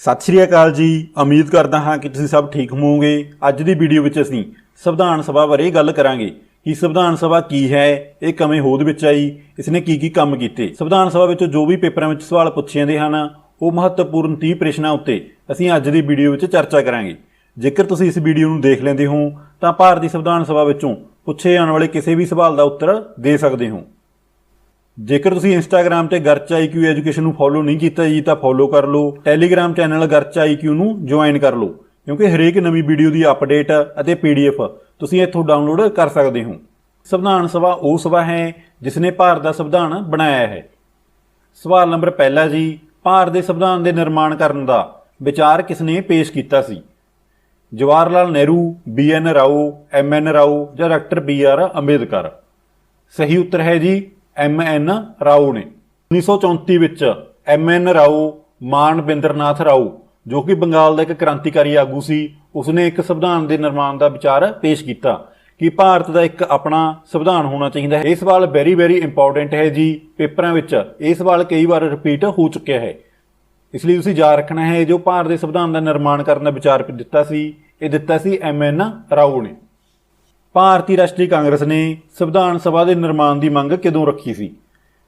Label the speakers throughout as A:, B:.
A: ਸਤਿ ਸ਼੍ਰੀ ਅਕਾਲ ਜੀ। ਉਮੀਦ ਕਰਦਾ ਹਾਂ ਕਿ ਤੁਸੀਂ ਸਭ ਠੀਕ ਹੋਵੋਗੇ। ਅੱਜ ਦੀ ਵੀਡੀਓ ਵਿੱਚ ਅਸੀਂ ਸੰਵਿਧਾਨ ਸਭਾ ਬਾਰੇ ਗੱਲ ਕਰਾਂਗੇ ਕਿ ਸੰਵਿਧਾਨ ਸਭਾ ਕੀ ਹੈ, ਇਹ ਕਿਵੇਂ ਹੋਂਦ ਵਿੱਚ ਆਈ, ਇਸਨੇ ਕੀ ਕੰਮ ਕੀਤੇ। ਸੰਵਿਧਾਨ ਸਭਾ ਵਿੱਚ ਜੋ ਵੀ ਪੇਪਰਾਂ ਵਿੱਚ ਸਵਾਲ ਪੁੱਛੇ ਜਾਂਦੇ ਹਨ ਉਹ ਮਹੱਤਵਪੂਰਨ 30 ਪ੍ਰਸ਼ਨਾਂ ਉੱਤੇ ਅਸੀਂ ਅੱਜ ਦੀ ਵੀਡੀਓ ਵਿੱਚ ਚਰਚਾ ਕਰਾਂਗੇ। ਜੇਕਰ ਤੁਸੀਂ ਇਸ ਵੀਡੀਓ ਨੂੰ ਦੇਖ ਲੈਂਦੇ ਹੋ ਤਾਂ ਭਾਰਤੀ ਸੰਵਿਧਾਨ ਸਭਾ ਵਿੱਚੋਂ ਪੁੱਛੇ ਜਾਣ ਵਾਲੇ ਕਿਸੇ ਵੀ ਸਵਾਲ ਦਾ ਉੱਤਰ ਦੇ ਸਕਦੇ ਹੋ। ਜੇਕਰ ਤੁਸੀਂ ਇੰਸਟਾਗ੍ਰਾਮ ਤੇ ਗਰਚ IQ ਐਜੂਕੇਸ਼ਨ ਨੂੰ ਫੋਲੋ ਨਹੀਂ ਕੀਤਾ ਜੀ ਤਾਂ ਫੋਲੋ ਕਰ ਲਓ। ਟੈਲੀਗ੍ਰਾਮ ਚੈਨਲ ਗਰਚ IQ ਨੂੰ ਜੁਆਇਨ ਕਰ ਲਓ ਕਿਉਂਕਿ ਹਰੇਕ ਨਵੀਂ ਵੀਡੀਓ ਦੀ ਅਪਡੇਟ ਅਤੇ PDF ਤੁਸੀਂ ਇੱਥੋਂ ਡਾਊਨਲੋਡ ਕਰ ਸਕਦੇ ਹੋ। ਸੰਵਿਧਾਨ ਸਭਾ ਉਹ ਸਭਾ ਹੈ ਜਿਸ ਨੇ ਭਾਰਤ ਦਾ ਸੰਵਿਧਾਨ ਬਣਾਇਆ ਹੈ। ਸਵਾਲ ਨੰਬਰ ਪਹਿਲਾ ਜੀ, ਭਾਰਤ ਦੇ ਸੰਵਿਧਾਨ ਦੇ ਨਿਰਮਾਣ ਕਰਨ ਦਾ ਵਿਚਾਰ ਕਿਸ ਨੇ ਪੇਸ਼ ਕੀਤਾ ਸੀ? ਜਵਾਹਰ ਲਾਲ ਨਹਿਰੂ, BN ਰਾਓ, MN ਰਾਓ ਜਾਂ ਡਾਕਟਰ BR ਅੰਬੇਦਕਰ? ਸਹੀ ਉੱਤਰ ਹੈ ਜੀ MN ਰਾਓ ਨੇ। 1934 ਵਿੱਚ MN ਰਾਓ ਮਾਨਵਿੰਦਰਨਾਥ ਰਾਓ ਜੋ ਕਿ ਬੰਗਾਲ ਦਾ ਇੱਕ ਕ੍ਰਾਂਤੀਕਾਰੀ ਆਗੂ ਸੀ, ਉਸਨੇ ਇੱਕ ਸੰਵਿਧਾਨ ਦੇ ਨਿਰਮਾਣ ਦਾ ਵਿਚਾਰ ਪੇਸ਼ ਕੀਤਾ ਕਿ ਭਾਰਤ ਦਾ ਇੱਕ ਆਪਣਾ ਸੰਵਿਧਾਨ ਹੋਣਾ ਚਾਹੀਦਾ ਹੈ। ਇਹ ਸਵਾਲ ਵੈਰੀ ਇੰਪੋਰਟੈਂਟ ਹੈ ਜੀ। ਪੇਪਰਾਂ ਵਿੱਚ ਇਹ ਸਵਾਲ ਕਈ ਵਾਰ ਰਿਪੀਟ ਹੋ ਚੁੱਕਿਆ ਹੈ, ਇਸ ਲਈ ਤੁਸੀਂ ਯਾਦ ਰੱਖਣਾ ਹੈ ਜੋ ਭਾਰਤ ਦੇ ਸੰਵਿਧਾਨ ਦਾ ਨਿਰਮਾਣ ਕਰਨ ਦਾ ਵਿਚਾਰ ਦਿੱਤਾ ਸੀ, ਇਹ ਦਿੱਤਾ ਸੀ MN ਰਾਓ ਨੇ। ਭਾਰਤੀ ਰਾਸ਼ਟਰੀ ਕਾਂਗਰਸ ਨੇ ਸੰਵਿਧਾਨ ਸਭਾ ਦੇ ਨਿਰਮਾਣ ਦੀ ਮੰਗ ਕਦੋਂ ਰੱਖੀ ਸੀ?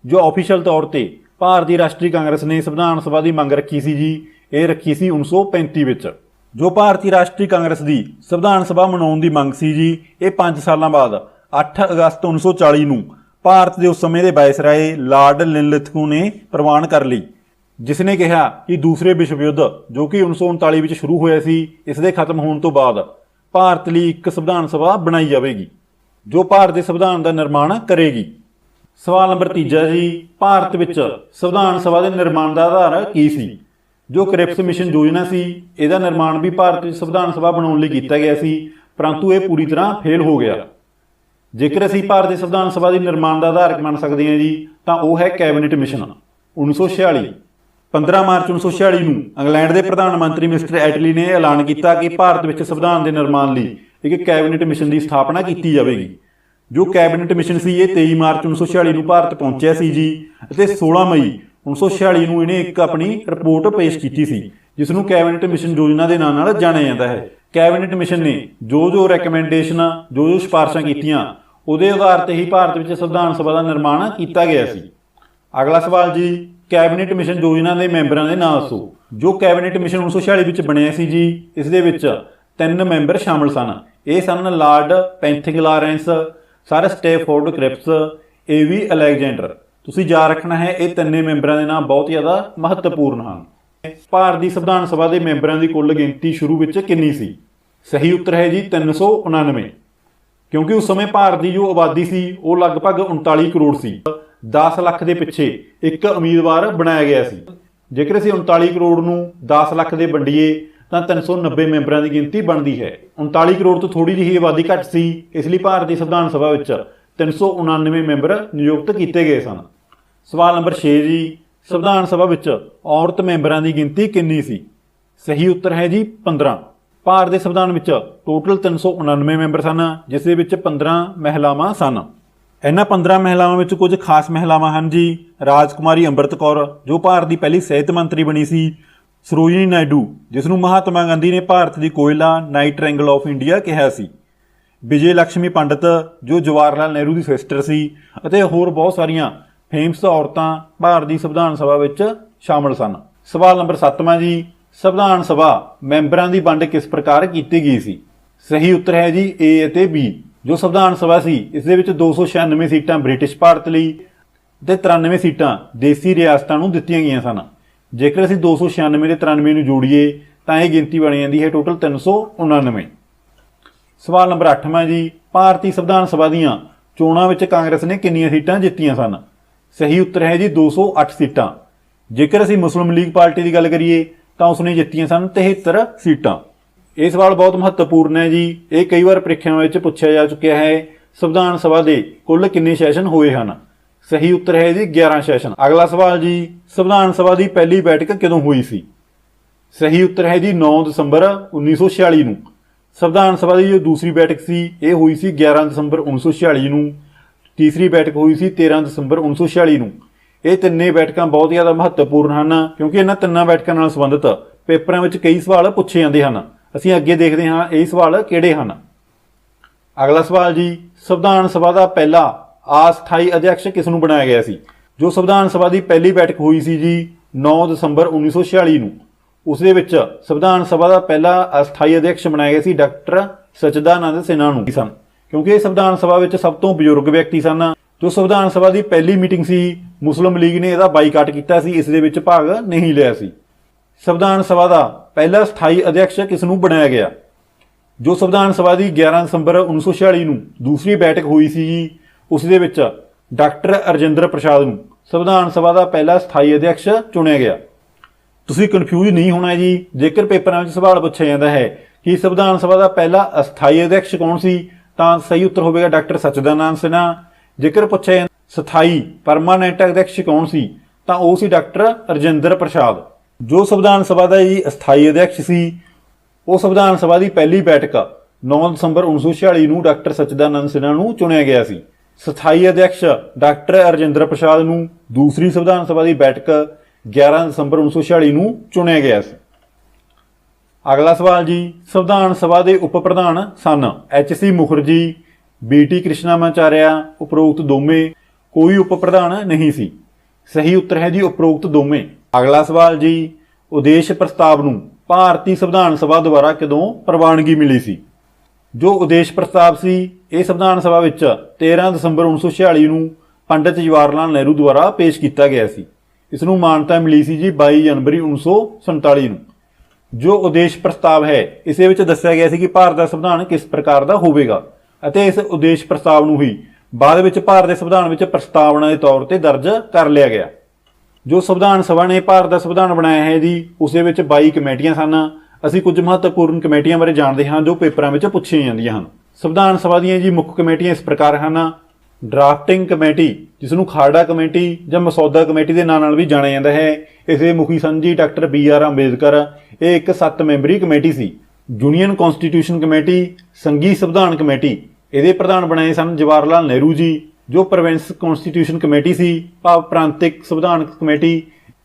A: ਜੋ ਆਫੀਸ਼ੀਅਲ ਤੌਰ ਤੇ ਭਾਰਤੀ ਰਾਸ਼ਟਰੀ ਕਾਂਗਰਸ ਨੇ ਸੰਵਿਧਾਨ ਸਭਾ ਦੀ ਮੰਗ ਰੱਖੀ ਸੀ ਜੀ, ਇਹ ਰੱਖੀ ਸੀ 1935 ਵਿੱਚ। ਜੋ ਭਾਰਤੀ ਰਾਸ਼ਟਰੀ ਕਾਂਗਰਸ ਦੀ ਸੰਵਿਧਾਨ ਸਭਾ ਮਨਾਉਣ ਦੀ ਮੰਗ ਸੀ ਜੀ, ਇਹ 5 ਸਾਲਾਂ ਬਾਅਦ 8 ਅਗਸਤ 1940 ਨੂੰ ਭਾਰਤ ਦੇ ਉਸ ਸਮੇਂ ਦੇ ਵਾਇਸਰਾਏ ਲਾਰਡ ਲਿਨਲਿਥਗੋ ਨੇ ਪ੍ਰਵਾਨ ਕਰ ਲਈ, ਜਿਸ ਨੇ ਕਿਹਾ ਕਿ ਦੂਸਰੇ ਵਿਸ਼ਵ ਯੁੱਧ ਜੋ ਕਿ 1939 ਵਿੱਚ ਸ਼ੁਰੂ ਹੋਇਆ ਸੀ, ਇਸ ਦੇ ਖਤਮ ਹੋਣ ਤੋਂ ਬਾਅਦ ਭਾਰਤ ਲਈ ਇੱਕ ਸੰਵਿਧਾਨ ਸਭਾ ਬਣਾਈ ਜਾਵੇਗੀ ਜੋ ਭਾਰਤ ਦੇ ਸੰਵਿਧਾਨ ਦਾ ਨਿਰਮਾਣ ਕਰੇਗੀ। ਸਵਾਲ ਨੰਬਰ ਤੀਜਾ ਜੀ, ਭਾਰਤ ਵਿੱਚ ਸੰਵਿਧਾਨ ਸਭਾ ਦੇ ਨਿਰਮਾਣ ਦਾ ਆਧਾਰ ਕੀ ਸੀ? ਜੋ ਕ੍ਰਿਪਸ ਮਿਸ਼ਨ ਯੋਜਨਾ ਸੀ, ਇਹਦਾ ਨਿਰਮਾਣ ਵੀ ਭਾਰਤ ਵਿੱਚ ਸੰਵਿਧਾਨ ਸਭਾ ਬਣਾਉਣ ਲਈ ਕੀਤਾ ਗਿਆ ਸੀ, ਪਰੰਤੂ ਇਹ ਪੂਰੀ ਤਰ੍ਹਾਂ ਫੇਲ ਹੋ ਗਿਆ। ਜੇਕਰ ਅਸੀਂ ਭਾਰਤ ਦੇ ਸੰਵਿਧਾਨ ਸਭਾ ਦੇ ਨਿਰਮਾਣ ਦਾ ਆਧਾਰ ਮੰਨ ਸਕਦੇ ਹਾਂ ਜੀ ਤਾਂ ਉਹ ਹੈ ਕੈਬਨਿਟ ਮਿਸ਼ਨ 1946। 15 ਮਾਰਚ 1946 ਨੂੰ ਇੰਗਲੈਂਡ ਦੇ ਪ੍ਰਧਾਨ ਮੰਤਰੀ ਮਿਸਟਰ ਐਟਲੀ ਨੇ ਐਲਾਨ ਕੀਤਾ ਕਿ ਭਾਰਤ ਵਿੱਚ ਸੰਵਿਧਾਨ ਦੇ ਨਿਰਮਾਣ ਲਈ ਇੱਕ ਕੈਬਨਿਟ ਮਿਸ਼ਨ ਦੀ ਸਥਾਪਨਾ ਕੀਤੀ ਜਾਵੇਗੀ। ਜੋ ਕੈਬਨਿਟ ਮਿਸ਼ਨ ਸੀ ਇਹ 23 ਮਾਰਚ 1946 ਨੂੰ ਭਾਰਤ ਪਹੁੰਚਿਆ ਸੀ ਜੀ ਅਤੇ 16 ਮਈ 1946 ਨੂੰ ਇਹਨੇ ਇੱਕ ਆਪਣੀ ਰਿਪੋਰਟ ਪੇਸ਼ ਕੀਤੀ ਸੀ ਜਿਸ ਨੂੰ ਕੈਬਨਿਟ ਮਿਸ਼ਨ ਯੋਜਨਾ ਦੇ ਨਾਂ ਨਾਲ ਜਾਣਿਆ ਜਾਂਦਾ ਹੈ। ਕੈਬਨਿਟ ਮਿਸ਼ਨ ਨੇ ਜੋ ਰეკਮੈਂਡੇਸ਼ਨ ਜੋ ਸਿਫਾਰਸ਼ਾਂ ਕੀਤੀਆਂ ਉਹਦੇ ਆਧਾਰ ਤੇ ਹੀ ਭਾਰਤ ਵਿੱਚ ਸੰਵਿਧਾਨ ਸਭਾ ਦਾ ਨਿਰਮਾਣ ਕੀਤਾ ਗਿਆ ਸੀ। ਅਗਲਾ ਸਵਾਲ ਜੀ, ਕੈਬਨਿਟ ਮਿਸ਼ਨ ਯੋਜਨਾ ਦੇ ਮੈਂਬਰਾਂ ਦੇ ਨਾਂ ਦੱਸੋ। ਜੋ ਕੈਬਨਿਟ ਮਿਸ਼ਨ 1946 ਵਿੱਚ ਬਣਿਆ ਸੀ ਜੀ, ਇਸ ਦੇ ਵਿੱਚ 3 ਮੈਂਬਰ ਸ਼ਾਮਲ ਸਨ। ਇਹ ਸਨ Lord Pethick Lawrence, Sir Stafford Cripps, AV Alexander. ਤੁਸੀਂ ਯਾਦ ਰੱਖਣਾ ਹੈ ਇਹ ਤਿੰਨੇ ਮੈਂਬਰਾਂ ਦੇ ਨਾਮ ਬਹੁਤ ਜ਼ਿਆਦਾ ਮਹੱਤਵਪੂਰਨ ਹਨ। ਭਾਰਤ ਦੀ ਸੰਵਿਧਾਨ ਸਭਾ ਦੇ ਮੈਂਬਰਾਂ ਦੀ ਕੁੱਲ ਗਿਣਤੀ ਸ਼ੁਰੂ ਵਿੱਚ ਕਿੰਨੀ ਸੀ? ਸਹੀ ਉੱਤਰ ਹੈ ਜੀ 399, ਕਿਉਂਕਿ ਉਸ ਸਮੇਂ ਭਾਰਤ ਦੀ ਜੋ ਆਬਾਦੀ ਸੀ ਉਹ ਲਗਭਗ 39 ਕਰੋੜ ਸੀ। 10 ਲੱਖ ਦੇ ਪਿੱਛੇ ਇੱਕ ਉਮੀਦਵਾਰ ਬਣਾਇਆ ਗਿਆ ਸੀ। ਜੇਕਰ ਅਸੀਂ 39 ਕਰੋੜ ਨੂੰ 10 ਲੱਖ ਦੇ ਵੰਡੀਏ ਤਾਂ 390 ਮੈਂਬਰਾਂ ਦੀ ਗਿਣਤੀ ਬਣਦੀ ਹੈ। 39 ਕਰੋੜ ਤੋਂ ਥੋੜੀ ਜਿਹੀ ਆਬਾਦੀ ਘੱਟ ਸੀ, ਇਸ ਲਈ ਭਾਰਤ ਦੀ ਸੰਵਿਧਾਨ ਸਭਾ ਵਿੱਚ 399 ਮੈਂਬਰ ਨਿਯੁਕਤ ਕੀਤੇ ਗਏ ਸਨ। ਸਵਾਲ ਨੰਬਰ 6 ਜੀ, ਸੰਵਿਧਾਨ ਸਭਾ ਵਿੱਚ ਔਰਤ ਮੈਂਬਰਾਂ ਦੀ ਗਿਣਤੀ ਕਿੰਨੀ ਸੀ? ਸਹੀ ਉੱਤਰ ਹੈ ਜੀ 15। ਭਾਰਤ ਦੇ ਸੰਵਿਧਾਨ ਵਿੱਚ ਟੋਟਲ 399 ਮੈਂਬਰ ਸਨ, ਜਿਸ ਦੇ ਵਿੱਚ 15 ਮਹਿਲਾਵਾਂ ਸਨ। ਇਹਨਾਂ 15 ਮਹਿਲਾਵਾਂ ਵਿੱਚ ਕੁਝ ਖਾਸ ਮਹਿਲਾਵਾਂ ਹਨ ਜੀ। ਰਾਜਕੁਮਾਰੀ ਅੰਮ੍ਰਿਤ ਕੌਰ ਜੋ ਭਾਰਤ ਦੀ ਪਹਿਲੀ ਸਿਹਤ ਮੰਤਰੀ ਬਣੀ ਸੀ। ਸਰੋਜਨੀ ਨਾਇਡੂ ਜਿਸ ਨੂੰ ਮਹਾਤਮਾ ਗਾਂਧੀ ਨੇ ਭਾਰਤ ਦੀ ਕੋਇਲਾ ਨਾਈਟ ਟ੍ਰਾਇੰਗਲ ਆਫ ਇੰਡੀਆ ਕਿਹਾ ਸੀ। ਵਿਜੇ ਲక్ష్ਮੀ ਪੰਡਤ ਜੋ ਜਵਾਹਰ ਲਾਲ ਨਹਿਰੂ ਦੀ ਸਿਸਟਰ ਸੀ ਅਤੇ ਹੋਰ ਬਹੁਤ ਸਾਰੀਆਂ ਫੇਮਸ ਔਰਤਾਂ ਭਾਰਤ ਦੀ ਸੰਵਿਧਾਨ ਸਭਾ ਵਿੱਚ ਸ਼ਾਮਲ ਸਨ। ਸਵਾਲ ਨੰਬਰ 7ਵਾਂ ਜੀ, ਸੰਵਿਧਾਨ ਸਭਾ ਮੈਂਬਰਾਂ ਦੀ ਵੰਡ ਕਿਸ ਪ੍ਰਕਾਰ ਕੀਤੀ ਗਈ ਸੀ? ਸਹੀ ਉੱਤਰ ਹੈ ਜੀ A ਅਤੇ B। ਜੋ ਸੰਵਿਧਾਨ ਸਭਾ ਸੀ ਇਸ ਦੇ ਵਿੱਚ 296 ਸੀਟਾਂ ਬ੍ਰਿਟਿਸ਼ ਭਾਰਤ ਲਈ ਅਤੇ 93 ਸੀਟਾਂ ਦੇਸੀ ਰਿਆਸਤਾਂ ਨੂੰ ਦਿੱਤੀਆਂ ਗਈਆਂ ਸਨ। ਜੇਕਰ ਅਸੀਂ 296 ਤੇ 93 ਨੂੰ ਜੋੜੀਏ ਤਾਂ ਇਹ ਗਿਣਤੀ ਬਣ ਜਾਂਦੀ ਹੈ ਟੋਟਲ 399। ਸਵਾਲ ਨੰਬਰ 8ਵਾਂ ਜੀ, ਭਾਰਤੀ ਸੰਵਿਧਾਨ ਸਭਾ ਦੀਆਂ ਚੋਣਾਂ ਵਿੱਚ ਕਾਂਗਰਸ ਨੇ ਕਿੰਨੀਆਂ ਸੀਟਾਂ ਜਿੱਤੀਆਂ ਸਨ? ਸਹੀ ਉੱਤਰ ਹੈ ਜੀ 208 ਸੀਟਾਂ। ਜੇਕਰ ਅਸੀਂ ਮੁਸਲਿਮ ਲੀਗ ਪਾਰਟੀ ਦੀ ਗੱਲ ਕਰੀਏ ਤਾਂ ਉਸਨੇ ਜਿੱਤੀਆਂ ਸਨ 73 ਸੀਟਾਂ। ਇਹ ਸਵਾਲ ਬਹੁਤ ਮਹੱਤਵਪੂਰਨ ਹੈ ਜੀ, ਇਹ ਕਈ ਵਾਰ ਪ੍ਰੀਖਿਆਵਾਂ ਵਿੱਚ ਪੁੱਛਿਆ ਜਾ ਚੁੱਕਿਆ ਹੈ। ਸੰਵਿਧਾਨ ਸਭਾ ਦੇ ਕੁੱਲ ਕਿੰਨੇ ਸੈਸ਼ਨ ਹੋਏ ਹਨ? ਸਹੀ ਉੱਤਰ ਹੈ ਜੀ 11 ਸੈਸ਼ਨ। ਅਗਲਾ ਸਵਾਲ ਜੀ, ਸੰਵਿਧਾਨ ਸਭਾ ਦੀ ਪਹਿਲੀ ਬੈਠਕ ਕਦੋਂ ਹੋਈ ਸੀ? ਸਹੀ ਉੱਤਰ ਹੈ ਜੀ 9 ਦਸੰਬਰ 1946 ਨੂੰ। ਸੰਵਿਧਾਨ ਸਭਾ ਦੀ ਜੋ ਦੂਸਰੀ ਬੈਠਕ ਸੀ ਇਹ ਹੋਈ ਸੀ 11 ਦਸੰਬਰ 1946 ਨੂੰ। ਤੀਸਰੀ ਬੈਠਕ ਹੋਈ ਸੀ 13 ਦਸੰਬਰ 1946 ਨੂੰ। ਇਹ ਤਿੰਨੇ ਬੈਠਕਾਂ ਬਹੁਤ ਜ਼ਿਆਦਾ ਮਹੱਤਵਪੂਰਨ ਹਨ ਕਿਉਂਕਿ ਇਹਨਾਂ ਤਿੰਨਾਂ ਬੈਠਕਾਂ ਨਾਲ ਸੰਬੰਧਿਤ ਪੇਪਰਾਂ ਵਿੱਚ ਕਈ ਸਵਾਲ ਪੁੱਛੇ ਜਾਂਦੇ ਹਨ। ਅਸੀਂ ਅੱਗੇ ਦੇਖਦੇ ਹਾਂ ਇਹ ਸਵਾਲ ਕਿਹੜੇ ਹਨ। ਅਗਲਾ ਸਵਾਲ ਜੀ, ਸੰਵਿਧਾਨ ਸਭਾ ਦਾ ਪਹਿਲਾ ਅਸਥਾਈ ਅਧਿਅਕਸ਼ ਕਿਸ ਨੂੰ ਬਣਾਇਆ ਗਿਆ ਸੀ? ਜੋ ਸੰਵਿਧਾਨ ਸਭਾ ਦੀ ਪਹਿਲੀ ਬੈਠਕ ਹੋਈ ਸੀ ਜੀ 9 ਦਸੰਬਰ 1946 ਨੂੰ, ਉਸ ਦੇ ਵਿੱਚ ਸੰਵਿਧਾਨ ਸਭਾ ਦਾ ਪਹਿਲਾ ਅਸਥਾਈ ਅਧਿਅਕਸ਼ ਬਣਾਇਆ ਗਿਆ ਸੀ ਡਾਕਟਰ ਸਚਿਦਾਨੰਦ ਸਿਨਹਾ ਨੂੰ ਸਨ, ਕਿਉਂਕਿ ਇਹ ਸੰਵਿਧਾਨ ਸਭਾ ਵਿੱਚ ਸਭ ਤੋਂ ਬਜ਼ੁਰਗ ਵਿਅਕਤੀ ਸਨ। ਜੋ ਸੰਵਿਧਾਨ ਸਭਾ ਦੀ ਪਹਿਲੀ ਮੀਟਿੰਗ ਸੀ, ਮੁਸਲਿਮ ਲੀਗ ਨੇ ਇਹਦਾ ਬਾਈਕਾਟ ਕੀਤਾ ਸੀ, ਇਸ ਦੇ ਵਿੱਚ ਭਾਗ ਨਹੀਂ ਲਿਆ ਸੀ। ਸੰਵਿਧਾਨ ਸਭਾ ਦਾ ਪਹਿਲਾ ਸਥਾਈ ਅਧਿਅਕਸ਼ ਕਿਸ ਨੂੰ ਬਣਾਇਆ ਗਿਆ? ਜੋ ਸੰਵਿਧਾਨ ਸਭਾ ਦੀ 11 ਦਸੰਬਰ 1946 ਨੂੰ ਦੂਸਰੀ ਬੈਠਕ ਹੋਈ ਸੀ ਜੀ, ਉਸ ਦੇ ਵਿੱਚ ਡਾਕਟਰ ਰਜਿੰਦਰ ਪ੍ਰਸਾਦ ਨੂੰ ਸੰਵਿਧਾਨ ਸਭਾ ਦਾ ਪਹਿਲਾ ਸਥਾਈ ਅਧਿਅਕਸ਼ ਚੁਣਿਆ ਗਿਆ। ਤੁਸੀਂ ਕਨਫਿਊਜ਼ ਨਹੀਂ ਹੋਣਾ ਜੀ, ਜੇਕਰ ਪੇਪਰਾਂ ਵਿੱਚ ਸਵਾਲ ਪੁੱਛਿਆ ਜਾਂਦਾ ਹੈ ਕਿ ਸੰਵਿਧਾਨ ਸਭਾ ਦਾ ਪਹਿਲਾ ਅਸਥਾਈ ਅਧਿਅਕਸ਼ ਕੌਣ ਸੀ, ਤਾਂ ਸਹੀ ਉੱਤਰ ਹੋਵੇਗਾ ਡਾਕਟਰ ਸਚਿਦਾਨੰਦ ਸਿਨਹਾ। ਜੇਕਰ ਪੁੱਛਿਆ ਜਾਂਦਾ ਸਥਾਈ ਪਰਮਾਨੈਂਟ ਅਧਿਅਕਸ਼ ਕੌਣ ਸੀ, ਤਾਂ ਉਹ ਸੀ ਡਾਕਟਰ ਰਜਿੰਦਰ ਪ੍ਰਸਾਦ। ਜੋ ਸੰਵਿਧਾਨ ਸਭਾ ਦਾ ਜੀ ਅਸਥਾਈ ਅਧਿਅਕਸ਼ ਸੀ, ਉਹ ਸੰਵਿਧਾਨ ਸਭਾ ਦੀ ਪਹਿਲੀ ਬੈਠਕ 9 ਦਸੰਬਰ 1946 ਨੂੰ ਡਾਕਟਰ ਸਚਿਦਾਨੰਦ ਸਿਨਹਾ ਨੂੰ ਚੁਣਿਆ ਗਿਆ ਸੀ। ਸਥਾਈ ਅਧਿਅਕਸ਼ ਡਾਕਟਰ ਰਜਿੰਦਰ ਪ੍ਰਸਾਦ ਨੂੰ ਦੂਸਰੀ ਸੰਵਿਧਾਨ ਸਭਾ ਦੀ ਬੈਠਕ 11 ਦਸੰਬਰ 1946 ਨੂੰ ਚੁਣਿਆ ਗਿਆ ਸੀ। ਅਗਲਾ ਸਵਾਲ ਜੀ, ਸੰਵਿਧਾਨ ਸਭਾ ਦੇ ਉਪ ਪ੍ਰਧਾਨ ਸਨ HC ਮੁਖਰਜੀ, BT ਕ੍ਰਿਸ਼ਨਾਮਾਚਾਰਿਆ, ਉਪਰੋਕਤ ਦੋਵੇਂ, ਕੋਈ ਉਪ ਪ੍ਰਧਾਨ ਨਹੀਂ ਸੀ। ਸਹੀ ਉੱਤਰ ਹੈ ਜੀ ਉਪਰੋਕਤ ਦੋਵੇਂ। ਅਗਲਾ ਸਵਾਲ ਜੀ, ਉਦੇਸ਼ ਪ੍ਰਸਤਾਵ ਨੂੰ ਭਾਰਤੀ ਸੰਵਿਧਾਨ ਸਭਾ ਦੁਆਰਾ ਕਦੋਂ ਪ੍ਰਵਾਨਗੀ ਮਿਲੀ ਸੀ? ਜੋ ਉਦੇਸ਼ ਪ੍ਰਸਤਾਵ ਸੀ, ਇਹ ਸੰਵਿਧਾਨ ਸਭਾ ਵਿੱਚ 13 ਦਸੰਬਰ 1946 ਨੂੰ ਪੰਡਿਤ ਜਵਾਹਰ ਲਾਲ ਨਹਿਰੂ ਦੁਆਰਾ ਪੇਸ਼ ਕੀਤਾ ਗਿਆ ਸੀ। ਇਸ ਨੂੰ ਮਾਨਤਾ ਮਿਲੀ ਸੀ ਜੀ 22 ਜਨਵਰੀ 1947 ਨੂੰ। ਜੋ ਉਦੇਸ਼ ਪ੍ਰਸਤਾਵ ਹੈ, ਇਸ ਦੇ ਵਿੱਚ ਦੱਸਿਆ ਗਿਆ ਸੀ ਕਿ ਭਾਰਤ ਦਾ ਸੰਵਿਧਾਨ ਕਿਸ ਪ੍ਰਕਾਰ ਦਾ ਹੋਵੇਗਾ, ਅਤੇ ਇਸ ਉਦੇਸ਼ ਪ੍ਰਸਤਾਵ ਨੂੰ ਹੀ ਬਾਅਦ ਵਿੱਚ ਭਾਰਤ ਦੇ ਸੰਵਿਧਾਨ ਵਿੱਚ ਪ੍ਰਸਤਾਵਨਾ ਦੇ ਤੌਰ ਤੇ ਦਰਜ ਕਰ ਲਿਆ ਗਿਆ। ਜੋ ਸੰਵਿਧਾਨ ਸਭਾ ਨੇ ਭਾਰਤ ਦਾ ਸੰਵਿਧਾਨ ਬਣਾਇਆ ਹੈ ਜੀ, ਉਸ ਦੇ ਵਿੱਚ 22 ਕਮੇਟੀਆਂ ਸਨ। ਅਸੀਂ ਕੁਝ ਮਹੱਤਵਪੂਰਨ ਕਮੇਟੀਆਂ ਬਾਰੇ ਜਾਣਦੇ ਹਾਂ ਜੋ ਪੇਪਰਾਂ ਵਿੱਚ ਪੁੱਛੀਆਂ ਜਾਂਦੀਆਂ ਹਨ। ਸੰਵਿਧਾਨ ਸਭਾ ਦੀਆਂ ਜੀ ਮੁੱਖ ਕਮੇਟੀਆਂ ਇਸ ਪ੍ਰਕਾਰ ਹਨ। ਡਰਾਫਟਿੰਗ ਕਮੇਟੀ, ਜਿਸ ਨੂੰ ਖਾਰੜਾ ਕਮੇਟੀ ਜਾਂ ਮਸੌਦਾ ਕਮੇਟੀ ਦੇ ਨਾਂ ਨਾਲ ਵੀ ਜਾਣਿਆ ਜਾਂਦਾ ਹੈ, ਇਸ ਦੇ ਮੁਖੀ ਸਨ ਜੀ ਡਾਕਟਰ BR ਅੰਬੇਦਕਰ। ਇਹ ਇੱਕ 7 ਮੈਂਬਰੀ ਕਮੇਟੀ ਸੀ। ਯੂਨੀਅਨ ਕਨਸਟੀਟਿਊਸ਼ਨ ਕਮੇਟੀ, ਸੰਘੀ ਸੰਵਿਧਾਨ ਕਮੇਟੀ, ਇਹਦੇ ਪ੍ਰਧਾਨ ਬਣਾਏ ਸਨ ਜਵਾਹਰ ਲਾਲ ਨਹਿਰੂ ਜੀ। ਜੋ ਪ੍ਰੋਵਿੰਸ ਕਨਸਟੀਟਿਊਸ਼ਨ ਕਮੇਟੀ ਸੀ, ਭਾਵ ਪ੍ਰਾਂਤਿਕ ਸੰਵਿਧਾਨਕ ਕਮੇਟੀ,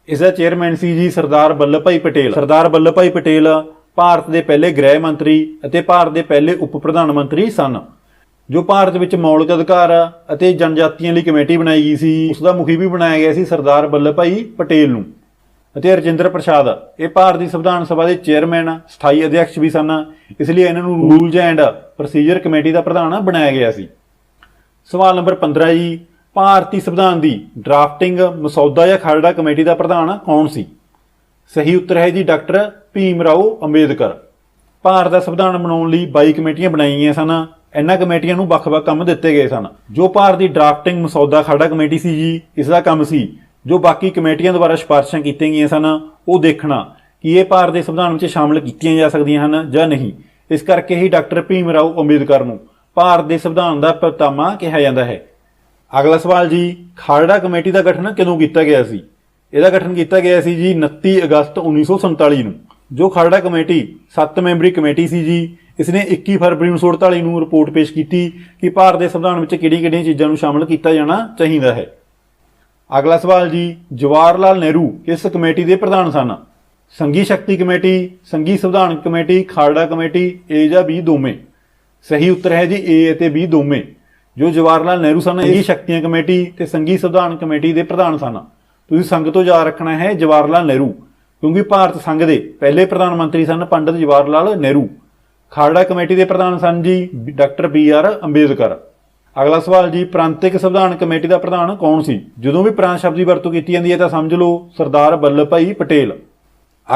A: ਇਸ ਦਾ ਚੇਅਰਮੈਨ ਸੀ ਜੀ ਸਰਦਾਰ ਵੱਲਭ ਭਾਈ ਪਟੇਲ। ਸਰਦਾਰ ਵੱਲਭ ਭਾਈ ਪਟੇਲ ਭਾਰਤ ਦੇ ਪਹਿਲੇ ਗ੍ਰਹਿ ਮੰਤਰੀ ਅਤੇ ਭਾਰਤ ਦੇ ਪਹਿਲੇ ਉਪ ਪ੍ਰਧਾਨ ਮੰਤਰੀ ਸਨ। ਜੋ ਭਾਰਤ ਵਿੱਚ ਮੌਲਿਕ ਅਧਿਕਾਰ ਅਤੇ ਜਨਜਾਤੀਆਂ ਲਈ ਕਮੇਟੀ ਬਣਾਈ ਗਈ ਸੀ, ਉਸ ਦਾ ਮੁਖੀ ਵੀ ਬਣਾਇਆ ਗਿਆ ਸੀ ਸਰਦਾਰ ਵੱਲਭ ਭਾਈ ਪਟੇਲ ਨੂੰ। ਅਤੇ ਰਜਿੰਦਰ ਪ੍ਰਸਾਦ, ਇਹ ਭਾਰਤ ਦੀ ਸੰਵਿਧਾਨ ਸਭਾ ਦੇ ਚੇਅਰਮੈਨ, ਸਥਾਈ ਅਧਿਅਕਸ਼ ਵੀ ਸਨ। ਇਸ ਲਈ ਇਹਨਾਂ ਨੂੰ ਰੂਲਜ਼ ਐਂਡ ਪ੍ਰੋਸੀਜਰ ਕਮੇਟੀ ਦਾ ਪ੍ਰਧਾਨ ਬਣਾਇਆ ਗਿਆ ਸੀ। ਸਵਾਲ ਨੰਬਰ 15 ਜੀ, ਭਾਰਤੀ ਸੰਵਿਧਾਨ ਦੀ ਡਰਾਫਟਿੰਗ, ਮਸੌਦਾ ਜਾਂ ਖਰੜਾ ਕਮੇਟੀ ਦਾ ਪ੍ਰਧਾਨ ਕੌਣ ਸੀ? ਸਹੀ ਉੱਤਰ ਹੈ ਜੀ ਡਾਕਟਰ ਭੀਮ ਰਾਓ ਅੰਬੇਦਕਰ। ਭਾਰਤ ਦਾ ਸੰਵਿਧਾਨ ਬਣਾਉਣ ਲਈ 22 ਕਮੇਟੀਆਂ ਬਣਾਈਆਂ ਗਈਆਂ ਸਨ। ਇਹਨਾਂ ਕਮੇਟੀਆਂ ਨੂੰ ਵੱਖ-ਵੱਖ ਕੰਮ ਦਿੱਤੇ ਗਏ ਸਨ। ਜੋ ਭਾਰਤ ਦੀ ਡਰਾਫਟਿੰਗ, ਮਸੌਦਾ, ਖਰੜਾ ਕਮੇਟੀ ਸੀ ਜੀ, ਇਸ ਦਾ ਕੰਮ ਸੀ ਜੋ ਬਾਕੀ ਕਮੇਟੀਆਂ ਦੁਆਰਾ ਸਿਫਾਰਸ਼ਾਂ ਕੀਤੀਆਂ ਗਈਆਂ ਸਨ, ਉਹ ਦੇਖਣਾ ਕਿ ਇਹ ਭਾਰਤ ਦੇ ਸੰਵਿਧਾਨ ਵਿੱਚ ਸ਼ਾਮਲ ਕੀਤੀਆਂ ਜਾ ਸਕਦੀਆਂ ਹਨ ਜਾਂ ਨਹੀਂ। ਇਸ ਕਰਕੇ ਹੀ ਡਾਕਟਰ ਭੀਮ ਰਾਓ ਅੰਬੇਦਕਰ ਨੂੰ ਭਾਰਤ ਦੇ ਸੰਵਿਧਾਨ ਦਾ ਪਿਤਾਮਾ ਕਿਹਾ ਜਾਂਦਾ ਹੈ। ਅਗਲਾ ਸਵਾਲ ਜੀ, ਖਾਰੜਾ ਕਮੇਟੀ ਦਾ ਗਠਨ ਕਦੋਂ ਕੀਤਾ ਗਿਆ ਸੀ? ਇਹਦਾ ਗਠਨ ਕੀਤਾ ਗਿਆ ਸੀ ਜੀ 29 ਅਗਸਤ 1947 ਨੂੰ। ਜੋ ਖਾਰੜਾ ਕਮੇਟੀ 7 ਮੈਂਬਰੀ ਕਮੇਟੀ ਸੀ ਜੀ, ਇਸ ਨੇ 21 ਫਰਵਰੀ 1948 ਨੂੰ ਰਿਪੋਰਟ ਪੇਸ਼ ਕੀਤੀ ਕਿ ਭਾਰਤ ਦੇ ਸੰਵਿਧਾਨ ਵਿੱਚ ਕਿਹੜੀਆਂ-ਕਿਹੜੀਆਂ ਚੀਜ਼ਾਂ ਨੂੰ ਸ਼ਾਮਲ ਕੀਤਾ ਜਾਣਾ ਚਾਹੀਦਾ ਹੈ। ਅਗਲਾ ਸਵਾਲ ਜੀ, ਜਵਾਹਰ ਲਾਲ ਨਹਿਰੂ ਕਿਸ ਕਮੇਟੀ ਦੇ ਪ੍ਰਧਾਨ ਸਨ? ਸੰਘੀ ਸ਼ਕਤੀ ਕਮੇਟੀ, ਸੰਘੀ ਸੰਵਿਧਾਨਕ ਕਮੇਟੀ, ਖਾਰੜਾ ਕਮੇਟੀ, A ਜਾਂ B ਦੋਵੇਂ। ਸਹੀ ਉੱਤਰ ਹੈ ਜੀ A ਅਤੇ B ਦੋਵੇਂ। ਜੋ ਜਵਾਹਰ ਲਾਲ ਨਹਿਰੂ ਸਨ, ਸੰਘੀ ਸ਼ਕਤੀਆਂ ਕਮੇਟੀ ਤੇ ਸੰਘੀ ਸੰਵਿਧਾਨ ਕਮੇਟੀ ਦੇ ਪ੍ਰਧਾਨ ਸਨ। ਤੁਸੀਂ ਸੰਘ ਤੋਂ ਯਾਦ ਰੱਖਣਾ ਹੈ ਜਵਾਹਰ ਲਾਲ ਨਹਿਰੂ, ਕਿਉਂਕਿ ਭਾਰਤ ਸੰਘ ਦੇ ਪਹਿਲੇ ਪ੍ਰਧਾਨ ਮੰਤਰੀ ਸਨ ਪੰਡਿਤ ਜਵਾਹਰ ਲਾਲ ਨਹਿਰੂ। ਖਾਰੜਾ ਕਮੇਟੀ ਦੇ ਪ੍ਰਧਾਨ ਸਨ ਜੀ ਡਾਕਟਰ BR ਅੰਬੇਦਕਰ। ਅਗਲਾ ਸਵਾਲ ਜੀ, ਪ੍ਰਾਂਤਿਕ ਸੰਵਿਧਾਨ ਕਮੇਟੀ ਦਾ ਪ੍ਰਧਾਨ ਕੌਣ ਸੀ? ਜਦੋਂ ਵੀ ਪ੍ਰਾਂਤ ਸ਼ਬਦ ਦੀ ਵਰਤੋਂ ਕੀਤੀ ਜਾਂਦੀ ਹੈ ਤਾਂ ਸਮਝ ਲਓ ਸਰਦਾਰ ਵੱਲਭ ਭਾਈ ਪਟੇਲ।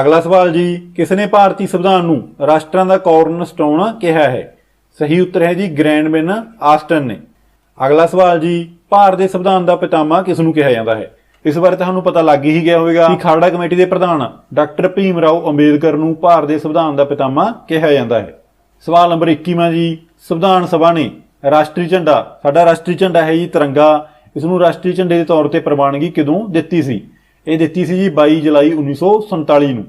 A: ਅਗਲਾ ਸਵਾਲ ਜੀ, ਕਿਸ ਨੇ ਭਾਰਤੀ ਸੰਵਿਧਾਨ ਨੂੰ ਰਾਸ਼ਟਰਾਂ ਦਾ ਕਾਰਨਸਟੋਨ ਕਿਹਾ ਹੈ? ਸਹੀ ਉੱਤਰ ਹੈ ਜੀ ਗ੍ਰੈਂਡ ਆਸਟਨ ਨੇ। ਅਗਲਾ ਸਵਾਲ ਜੀ, ਭਾਰਤ ਦੇ ਸੰਵਿਧਾਨ ਦਾ ਪਿਤਾਮਾ ਕਿਸ ਨੂੰ ਕਿਹਾ ਜਾਂਦਾ ਹੈ? ਇਸ ਬਾਰੇ ਤੁਹਾਨੂੰ ਪਤਾ ਲੱਗ ਹੀ ਗਿਆ ਹੋਵੇਗਾ ਕਿ ਖਾਰੜਾ ਕਮੇਟੀ ਦੇ ਪ੍ਰਧਾਨ ਡਾਕਟਰ ਭੀਮ ਰਾਓ ਅੰਬੇਦਕਰ ਨੂੰ ਭਾਰਤ ਦੇ ਸੰਵਿਧਾਨ ਦਾ ਪਿਤਾਮਾ ਕਿਹਾ ਜਾਂਦਾ ਹੈ। ਸਵਾਲ ਨੰਬਰ 21ਵਾਂ ਜੀ, ਸੰਵਿਧਾਨ ਸਭਾ ਨੇ ਰਾਸ਼ਟਰੀ ਝੰਡਾ, ਸਾਡਾ ਰਾਸ਼ਟਰੀ ਝੰਡਾ ਹੈ ਜੀ ਤਿਰੰਗਾ, ਇਸ ਨੂੰ ਰਾਸ਼ਟਰੀ ਝੰਡੇ ਦੇ ਤੌਰ ਤੇ ਪ੍ਰਵਾਨਗੀ ਕਦੋਂ ਦਿੱਤੀ ਸੀ? ਇਹ ਦਿੱਤੀ ਸੀ ਜੀ 22 ਜੁਲਾਈ 1947 ਨੂੰ।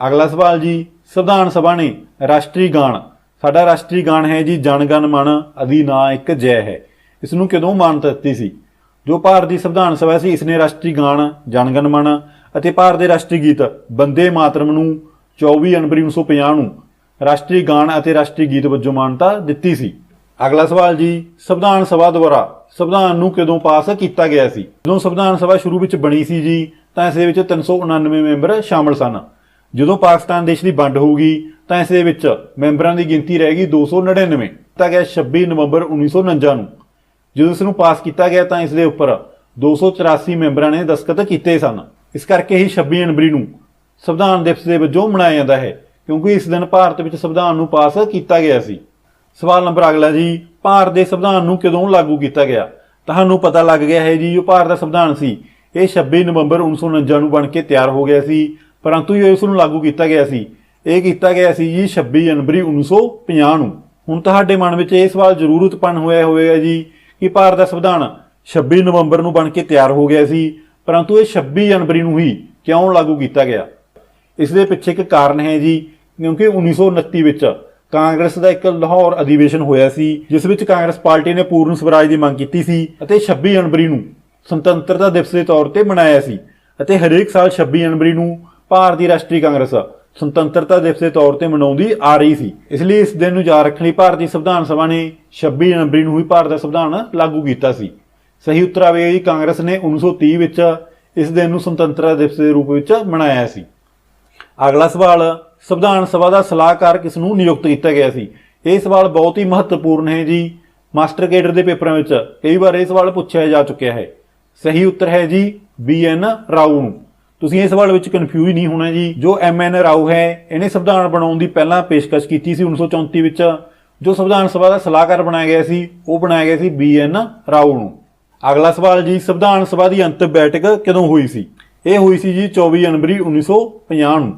A: ਅਗਲਾ ਸਵਾਲ ਜੀ, ਸੰਵਿਧਾਨ ਸਭਾ ਨੇ ਰਾਸ਼ਟਰੀ ਗਾਣ, ਸਾਡਾ ਰਾਸ਼ਟਰੀ ਗਾਣ ਹੈ ਜੀ ਜਨ ਗਣ ਮਨ ਅਧਿ ਨਾ ਇੱਕ ਜੈ ਹੈ, ਇਸ ਨੂੰ ਕਦੋਂ ਮਾਨਤਾ ਦਿੱਤੀ ਸੀ? ਜੋ ਭਾਰਤ ਦੀ ਸੰਵਿਧਾਨ ਸਭਾ ਸੀ, ਇਸ ਨੇ ਰਾਸ਼ਟਰੀ ਗਾਣ ਜਨ ਗਣ ਮਨ ਅਤੇ ਭਾਰਤ ਦੇ ਰਾਸ਼ਟਰੀ ਗੀਤ ਬੰਦੇ ਮਾਤਰਮ ਨੂੰ 24 ਜਨਵਰੀ 1950 ਨੂੰ ਰਾਸ਼ਟਰੀ ਗਾਨ ਅਤੇ ਰਾਸ਼ਟਰੀ ਗੀਤ ਵਜੋਂ ਮਾਨਤਾ ਦਿੱਤੀ ਸੀ। ਅਗਲਾ ਸਵਾਲ ਜੀ, ਸੰਵਿਧਾਨ ਸਭਾ ਦੁਆਰਾ ਸੰਵਿਧਾਨ ਨੂੰ ਕਦੋਂ ਪਾਸ ਕੀਤਾ ਗਿਆ ਸੀ? ਜਦੋਂ ਸੰਵਿਧਾਨ ਸਭਾ ਸ਼ੁਰੂ ਵਿੱਚ ਬਣੀ ਸੀ ਜੀ ਤਾਂ ਇਸ ਦੇ ਵਿੱਚ 399 ਮੈਂਬਰ ਸ਼ਾਮਲ ਸਨ। ਜਦੋਂ ਪਾਕਿਸਤਾਨ ਦੇਸ਼ ਦੀ ਵੰਡ ਹੋਊਗੀ ਤਾਂ ਇਸ ਦੇ ਵਿੱਚ ਮੈਂਬਰਾਂ ਦੀ ਗਿਣਤੀ ਰਹਿ ਗਈ 299। ਕੀਤਾ ਗਿਆ 26 ਨਵੰਬਰ 1949 ਨੂੰ। ਜਦੋਂ ਇਸ ਨੂੰ ਪਾਸ ਕੀਤਾ ਗਿਆ ਤਾਂ ਇਸ ਦੇ ਉੱਪਰ 284 ਮੈਂਬਰਾਂ ਨੇ ਦਸਤਖਤ ਕੀਤੇ ਸਨ। ਇਸ ਕਰਕੇ ਹੀ 26 ਜਨਵਰੀ ਨੂੰ ਸੰਵਿਧਾਨ ਦਿਵਸ ਦੇ ਵਜੋਂ ਮਨਾਇਆ ਜਾਂਦਾ ਹੈ, ਕਿਉਂਕਿ ਇਸ ਦਿਨ ਭਾਰਤ ਵਿੱਚ ਸੰਵਿਧਾਨ ਨੂੰ ਪਾਸ ਕੀਤਾ ਗਿਆ ਸੀ। ਸਵਾਲ ਨੰਬਰ ਅਗਲਾ ਜੀ, ਭਾਰਤ ਦੇ ਸੰਵਿਧਾਨ ਨੂੰ ਕਦੋਂ ਲਾਗੂ ਕੀਤਾ ਗਿਆ? ਤੁਹਾਨੂੰ ਪਤਾ ਲੱਗ ਗਿਆ ਹੈ ਜੀ, ਜੋ ਭਾਰਤ ਦਾ ਸੰਵਿਧਾਨ ਸੀ ਇਹ 26 ਨਵੰਬਰ 1949 ਨੂੰ ਬਣ ਕੇ ਤਿਆਰ ਹੋ ਗਿਆ ਸੀ, ਪਰੰਤੂ ਜੋ ਇਸ ਨੂੰ ਲਾਗੂ ਕੀਤਾ ਗਿਆ ਸੀ ਇਹ ਕੀਤਾ ਗਿਆ ਸੀ ਜੀ 26 ਜਨਵਰੀ 1950 ਨੂੰ। ਹੁਣ ਤੁਹਾਡੇ ਮਨ ਵਿੱਚ ਇਹ ਸਵਾਲ ਜ਼ਰੂਰ ਉਤਪੰਨ ਹੋਇਆ ਹੋਵੇਗਾ ਜੀ ਕਿ ਭਾਰਤ ਦਾ ਸੰਵਿਧਾਨ 26 ਨਵੰਬਰ ਨੂੰ ਬਣ ਕੇ ਤਿਆਰ ਹੋ ਗਿਆ ਸੀ, ਪਰੰਤੂ ਇਹ 26 ਜਨਵਰੀ ਨੂੰ ਹੀ ਕਿਉਂ ਲਾਗੂ ਕੀਤਾ ਗਿਆ? ਇਸ ਦੇ ਪਿੱਛੇ ਇੱਕ ਕਾਰਨ ਹੈ ਜੀ, ਕਿਉਂਕਿ 1929 ਵਿੱਚ ਕਾਂਗਰਸ ਦਾ ਇੱਕ ਲਾਹੌਰ ਅਧਿਵੇਸ਼ਨ ਹੋਇਆ ਸੀ, ਜਿਸ ਵਿੱਚ ਕਾਂਗਰਸ ਪਾਰਟੀ ਨੇ ਪੂਰਨ ਸਵਰਾਜ ਦੀ ਮੰਗ ਕੀਤੀ ਸੀ ਅਤੇ 26 ਜਨਵਰੀ ਨੂੰ ਸੁਤੰਤਰਤਾ ਦਿਵਸ ਦੇ ਤੌਰ ਤੇ ਮਨਾਇਆ ਸੀ। ਅਤੇ ਹਰੇਕ ਸਾਲ 26 ਜਨਵਰੀ ਨੂੰ ਭਾਰਤੀ ਰਾਸ਼ਟਰੀ ਕਾਂਗਰਸ ਸੁਤੰਤਰਤਾ ਦਿਵਸ ਦੇ ਤੌਰ ਤੇ ਮਨਾਉਂਦੀ ਆ ਰਹੀ ਸੀ। ਇਸ ਲਈ ਇਸ ਦਿਨ ਨੂੰ ਯਾਦ ਰੱਖਣ ਲਈ ਭਾਰਤੀ ਸੰਵਿਧਾਨ ਸਭਾ ਨੇ 26 ਜਨਵਰੀ ਨੂੰ ਹੀ ਭਾਰਤ ਦਾ ਸੰਵਿਧਾਨ ਲਾਗੂ ਕੀਤਾ ਸੀ। ਸਹੀ ਉੱਤਰ ਆਵੇਗਾ ਜੀ, ਕਾਂਗਰਸ ਨੇ 1930 ਵਿੱਚ ਇਸ ਦਿਨ ਨੂੰ ਸੁਤੰਤਰਤਾ ਦਿਵਸ ਦੇ ਰੂਪ ਵਿੱਚ ਮਨਾਇਆ ਸੀ। ਅਗਲਾ ਸਵਾਲ, ਸੰਵਿਧਾਨ ਸਭਾ ਦਾ ਸਲਾਹਕਾਰ ਕਿਸ ਨੂੰ ਨਿਯੁਕਤ ਕੀਤਾ ਗਿਆ ਸੀ? ਇਹ ਸਵਾਲ ਬਹੁਤ ਹੀ ਮਹੱਤਵਪੂਰਨ ਹੈ ਜੀ। ਮਾਸਟਰ ਕੇਡਰ ਦੇ ਪੇਪਰਾਂ ਵਿੱਚ ਕਈ ਵਾਰ ਇਹ ਸਵਾਲ ਪੁੱਛਿਆ ਜਾ ਚੁੱਕਿਆ ਹੈ। ਸਹੀ ਉੱਤਰ ਹੈ ਜੀ BN ਰਾਓ ਨੂੰ। ਤੁਸੀਂ ਇਸ ਸਵਾਲ ਵਿੱਚ ਕਨਫਿਊਜ਼ ਨਹੀਂ ਹੋਣਾ ਜੀ। ਜੋ MN ਰਾਓ ਹੈ ਇਹਨੇ ਸੰਵਿਧਾਨ ਬਣਾਉਣ ਦੀ ਪਹਿਲਾਂ ਪੇਸ਼ਕਸ਼ ਕੀਤੀ ਸੀ 1934 ਵਿੱਚ। ਜੋ ਸੰਵਿਧਾਨ ਸਭਾ ਦਾ ਸਲਾਹਕਾਰ ਬਣਾਇਆ ਗਿਆ ਸੀ ਉਹ ਬਣਾਇਆ ਗਿਆ ਸੀ BN ਰਾਓ ਨੂੰ। ਅਗਲਾ ਸਵਾਲ ਜੀ, ਸੰਵਿਧਾਨ ਸਭਾ ਦੀ ਅੰਤਿਮ ਬੈਠਕ ਕਦੋਂ ਹੋਈ ਸੀ? ਇਹ ਹੋਈ ਸੀ ਜੀ 24 ਜਨਵਰੀ 1950 ਨੂੰ।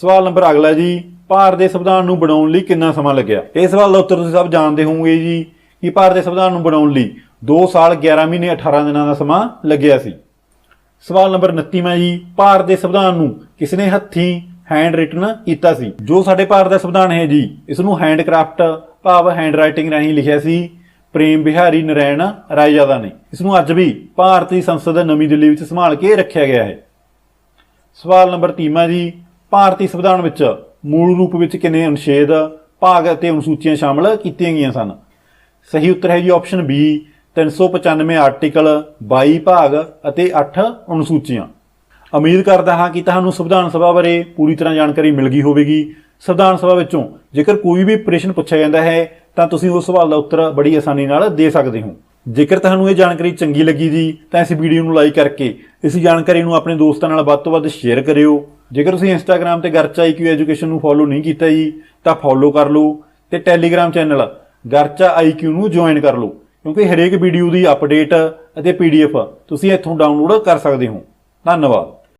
A: ਸਵਾਲ ਨੰਬਰ ਅਗਲਾ ਜੀ, ਭਾਰਤ ਦੇ ਸੰਵਿਧਾਨ ਨੂੰ ਬਣਾਉਣ ਲਈ ਕਿੰਨਾ ਸਮਾਂ ਲੱਗਿਆ? ਇਹ ਸਵਾਲ ਦਾ ਉੱਤਰ ਤੁਸੀਂ ਸਭ ਜਾਣਦੇ ਹੋਵੋਗੇ ਜੀ ਕਿ ਭਾਰਤ ਦੇ ਸੰਵਿਧਾਨ ਨੂੰ ਬਣਾਉਣ ਲਈ 2 ਸਾਲ 11 ਮਹੀਨੇ 18 ਦਿਨਾਂ ਦਾ ਸਮਾਂ ਲੱਗਿਆ ਸੀ। ਸਵਾਲ ਨੰਬਰ 29ਵਾਂ ਜੀ, ਭਾਰਤ ਦੇ ਸੰਵਿਧਾਨ ਨੂੰ ਕਿਸ ਨੇ ਹੱਥੀਂ ਹੈਂਡ ਰਿਟਨ ਕੀਤਾ ਸੀ? ਜੋ ਸਾਡੇ ਭਾਰਤ ਦਾ ਸੰਵਿਧਾਨ ਹੈ ਜੀ ਇਸ ਨੂੰ ਹੈਂਡਕ੍ਰਾਫਟ ਭਾਵ ਹੈਂਡ ਰਾਈਟਿੰਗ ਰਾਹੀਂ ਲਿਖਿਆ ਸੀ ਪ੍ਰੇਮ ਬਿਹਾਰੀ ਨਰੈਣ ਰਾਇਜਾਦਾ ਨੇ। ਇਸ ਨੂੰ ਅੱਜ ਵੀ ਭਾਰਤੀ ਸੰਸਦ ਨਵੀਂ ਦਿੱਲੀ ਵਿੱਚ ਸੰਭਾਲ ਕੇ ਰੱਖਿਆ ਗਿਆ ਹੈ। ਸਵਾਲ ਨੰਬਰ 30ਵਾਂ ਜੀ, ਭਾਰਤੀ ਸੰਵਿਧਾਨ ਵਿੱਚ ਮੂਲ ਰੂਪ ਵਿੱਚ ਕਿੰਨੇ ਅਨੁਛੇਦ, ਭਾਗ ਅਤੇ ਅਨੁਸੂਚੀਆਂ ਸ਼ਾਮਲ ਕੀਤੀਆਂ ਗਈਆਂ ਸਨ? ਸਹੀ ਉੱਤਰ ਹੈ ਜੀ ਆਪਸ਼ਨ B 395 ਆਰਟੀਕਲ, 22 ਭਾਗ ਅਤੇ 8 ਅਨੁਸੂਚੀਆਂ। ਉਮੀਦ ਕਰਦਾ ਹਾਂ ਕਿ ਤੁਹਾਨੂੰ ਸੰਵਿਧਾਨ ਸਭਾ ਬਾਰੇ ਪੂਰੀ ਤਰ੍ਹਾਂ ਜਾਣਕਾਰੀ ਮਿਲ ਗਈ ਹੋਵੇਗੀ। ਸੰਵਿਧਾਨ ਸਭਾ ਵਿੱਚੋਂ ਜੇਕਰ ਕੋਈ ਵੀ ਪ੍ਰਸ਼ਨ ਪੁੱਛਿਆ ਜਾਂਦਾ ਹੈ ਤਾਂ ਤੁਸੀਂ ਉਸ ਸਵਾਲ ਦਾ ਉੱਤਰ ਬੜੀ ਆਸਾਨੀ ਨਾਲ ਦੇ ਸਕਦੇ ਹੋ। ਜੇਕਰ ਤੁਹਾਨੂੰ ਇਹ ਜਾਣਕਾਰੀ ਚੰਗੀ ਲੱਗੀ ਜੀ ਤਾਂ ਇਸ ਵੀਡੀਓ ਨੂੰ ਲਾਈਕ ਕਰਕੇ ਇਸ ਜਾਣਕਾਰੀ ਨੂੰ ਆਪਣੇ ਦੋਸਤਾਂ ਨਾਲ ਵੱਧ ਤੋਂ ਵੱਧ ਸ਼ੇਅਰ ਕਰਿਓ। ਜੇਕਰ ਤੁਸੀਂ ਇੰਸਟਾਗ੍ਰਾਮ ਤੇ ਗਰਚਾ IQ ਐਜੂਕੇਸ਼ਨ ਨੂੰ ਫੋਲੋ ਨਹੀਂ ਕੀਤਾ ਜੀ ਤਾਂ ਫੋਲੋ ਕਰ ਲਓ ਤੇ ਟੈਲੀਗ੍ਰਾਮ ਚੈਨਲ ਗਰਚਾ IQ ਨੂੰ ਜੁਆਇਨ ਕਰ ਲਓ, ਕਿਉਂਕਿ ਹਰੇਕ ਵੀਡੀਓ ਦੀ ਅਪਡੇਟ ਅਤੇ PDF ਤੁਸੀਂ ਇੱਥੋਂ ਡਾਊਨਲੋਡ ਕਰ ਸਕਦੇ ਹੋ। ਧੰਨਵਾਦ।